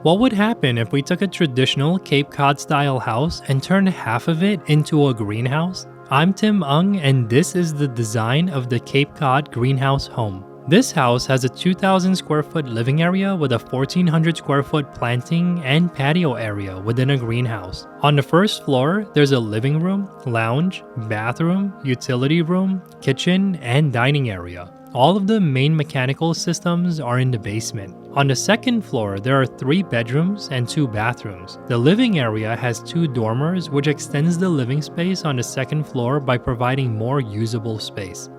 What would happen if we took a traditional Cape Cod style house and turned half of it into a greenhouse? I'm Tim Ung, and this is the design of the Cape Cod Greenhouse Home. This house has a 2,000 square foot living area with a 1,400 square foot planting and patio area within a greenhouse. On the first floor, there's a living room, lounge, bathroom, utility room, kitchen, and dining area. All of the main mechanical systems are in the basement. On the second floor, there are 3 bedrooms and 2 bathrooms. The living area has 2 dormers, which extends the living space on the second floor by providing more usable space.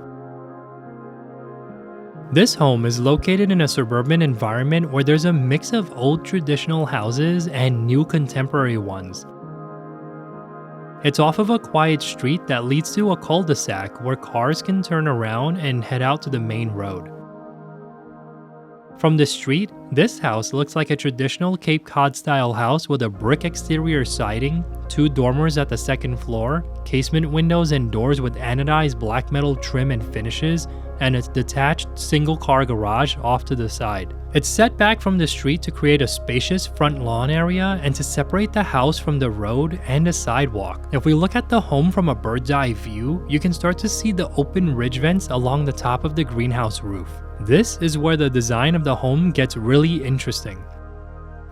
This home is located in a suburban environment where there's a mix of old traditional houses and new contemporary ones. It's off of a quiet street that leads to a cul-de-sac where cars can turn around and head out to the main road. From the street, this house looks like a traditional Cape Cod style house with a brick exterior siding, 2 dormers at the second floor, casement windows and doors with anodized black metal trim and finishes, and a detached single-car garage off to the side. It's set back from the street to create a spacious front lawn area and to separate the house from the road and the sidewalk. If we look at the home from a bird's eye view, you can start to see the open ridge vents along the top of the greenhouse roof. This is where the design of the home gets really interesting.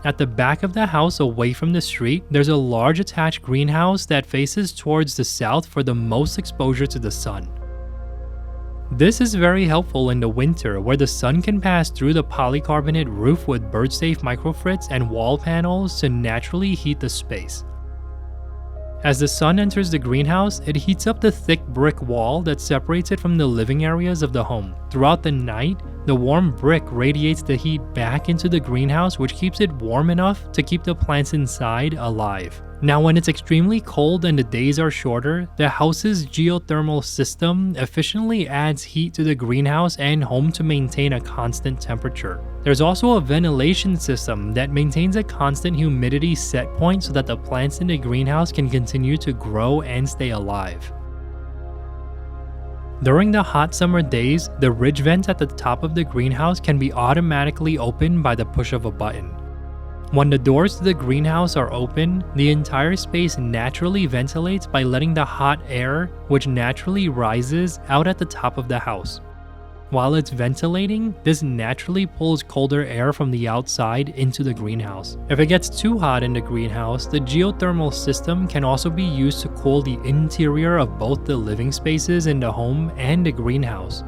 At the back of the house away from the street, there's a large attached greenhouse that faces towards the south for the most exposure to the sun. This is very helpful in the winter where the sun can pass through the polycarbonate roof with bird-safe microfritts and wall panels to naturally heat the space. As the sun enters the greenhouse, it heats up the thick brick wall that separates it from the living areas of the home. Throughout the night, the warm brick radiates the heat back into the greenhouse, which keeps it warm enough to keep the plants inside alive. Now, when it's extremely cold and the days are shorter, the house's geothermal system efficiently adds heat to the greenhouse and home to maintain a constant temperature. There's also a ventilation system that maintains a constant humidity set point so that the plants in the greenhouse can continue to grow and stay alive. During the hot summer days, the ridge vents at the top of the greenhouse can be automatically opened by the push of a button. When the doors to the greenhouse are open, the entire space naturally ventilates by letting the hot air, which naturally rises, out at the top of the house. While it's ventilating, this naturally pulls colder air from the outside into the greenhouse. If it gets too hot in the greenhouse, the geothermal system can also be used to cool the interior of both the living spaces in the home and the greenhouse.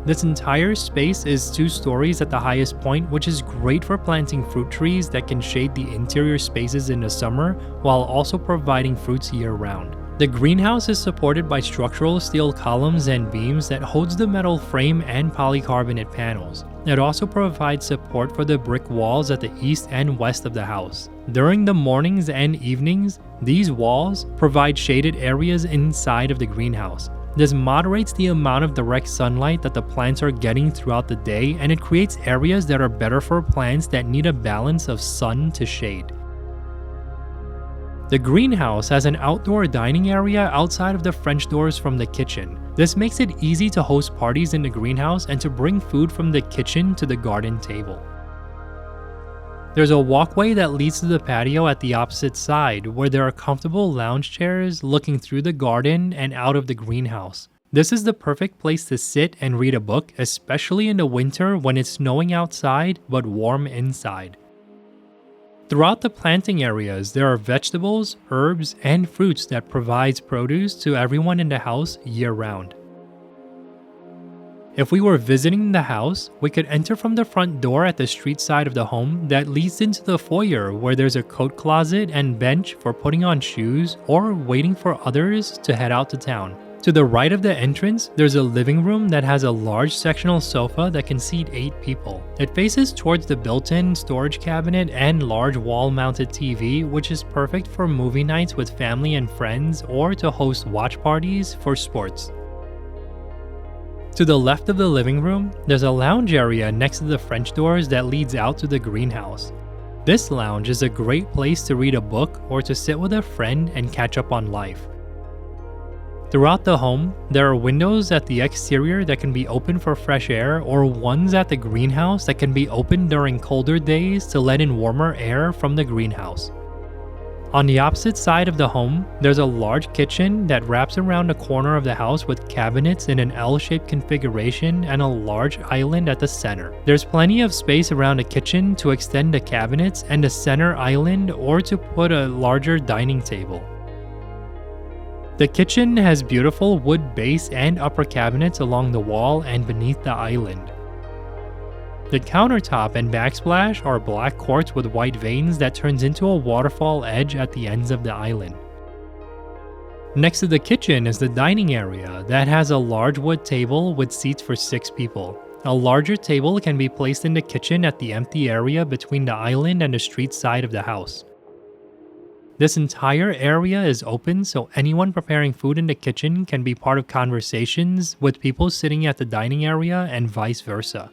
This entire space is 2 stories at the highest point, which is great for planting fruit trees that can shade the interior spaces in the summer while also providing fruits year-round. The greenhouse is supported by structural steel columns and beams that holds the metal frame and polycarbonate panels. It also provides support for the brick walls at the east and west of the house. During the mornings and evenings, these walls provide shaded areas inside of the greenhouse. This moderates the amount of direct sunlight that the plants are getting throughout the day, and it creates areas that are better for plants that need a balance of sun to shade. The greenhouse has an outdoor dining area outside of the French doors from the kitchen. This makes it easy to host parties in the greenhouse and to bring food from the kitchen to the garden table. There's a walkway that leads to the patio at the opposite side, where there are comfortable lounge chairs looking through the garden and out of the greenhouse. This is the perfect place to sit and read a book, especially in the winter when it's snowing outside but warm inside. Throughout the planting areas, there are vegetables, herbs, and fruits that provides produce to everyone in the house year-round. If we were visiting the house, we could enter from the front door at the street side of the home that leads into the foyer where there's a coat closet and bench for putting on shoes or waiting for others to head out to town. To the right of the entrance, there's a living room that has a large sectional sofa that can seat 8 people. It faces towards the built-in storage cabinet and large wall-mounted TV, which is perfect for movie nights with family and friends or to host watch parties for sports. To the left of the living room, there's a lounge area next to the French doors that leads out to the greenhouse. This lounge is a great place to read a book or to sit with a friend and catch up on life. Throughout the home, there are windows at the exterior that can be opened for fresh air or ones at the greenhouse that can be opened during colder days to let in warmer air from the greenhouse. On the opposite side of the home, there's a large kitchen that wraps around the corner of the house with cabinets in an L-shaped configuration and a large island at the center. There's plenty of space around the kitchen to extend the cabinets and the center island or to put a larger dining table. The kitchen has beautiful wood base and upper cabinets along the wall and beneath the island. The countertop and backsplash are black quartz with white veins that turns into a waterfall edge at the ends of the island. Next to the kitchen is the dining area that has a large wood table with seats for 6 people. A larger table can be placed in the kitchen at the empty area between the island and the street side of the house. This entire area is open so anyone preparing food in the kitchen can be part of conversations with people sitting at the dining area and vice versa.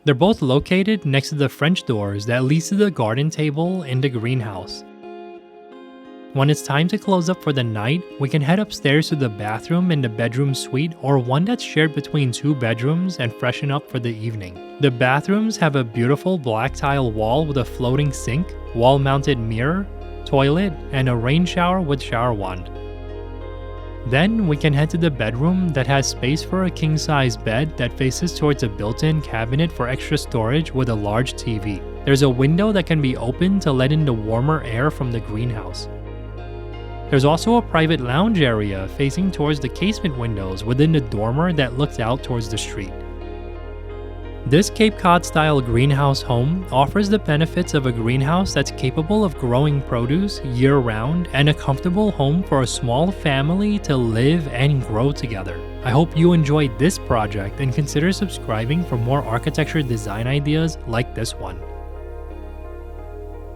They're both located next to the French doors that leads to the garden table in the greenhouse. When it's time to close up for the night, we can head upstairs to the bathroom in the bedroom suite or one that's shared between 2 bedrooms and freshen up for the evening. The bathrooms have a beautiful black tile wall with a floating sink, wall-mounted mirror, toilet, and a rain shower with shower wand. Then we can head to the bedroom that has space for a king-size bed that faces towards a built-in cabinet for extra storage with a large TV. There's a window that can be opened to let in the warmer air from the greenhouse. There's also a private lounge area facing towards the casement windows within the dormer that looks out towards the street. This Cape Cod-style greenhouse home offers the benefits of a greenhouse that's capable of growing produce year-round and a comfortable home for a small family to live and grow together. I hope you enjoyed this project and consider subscribing for more architecture design ideas like this one.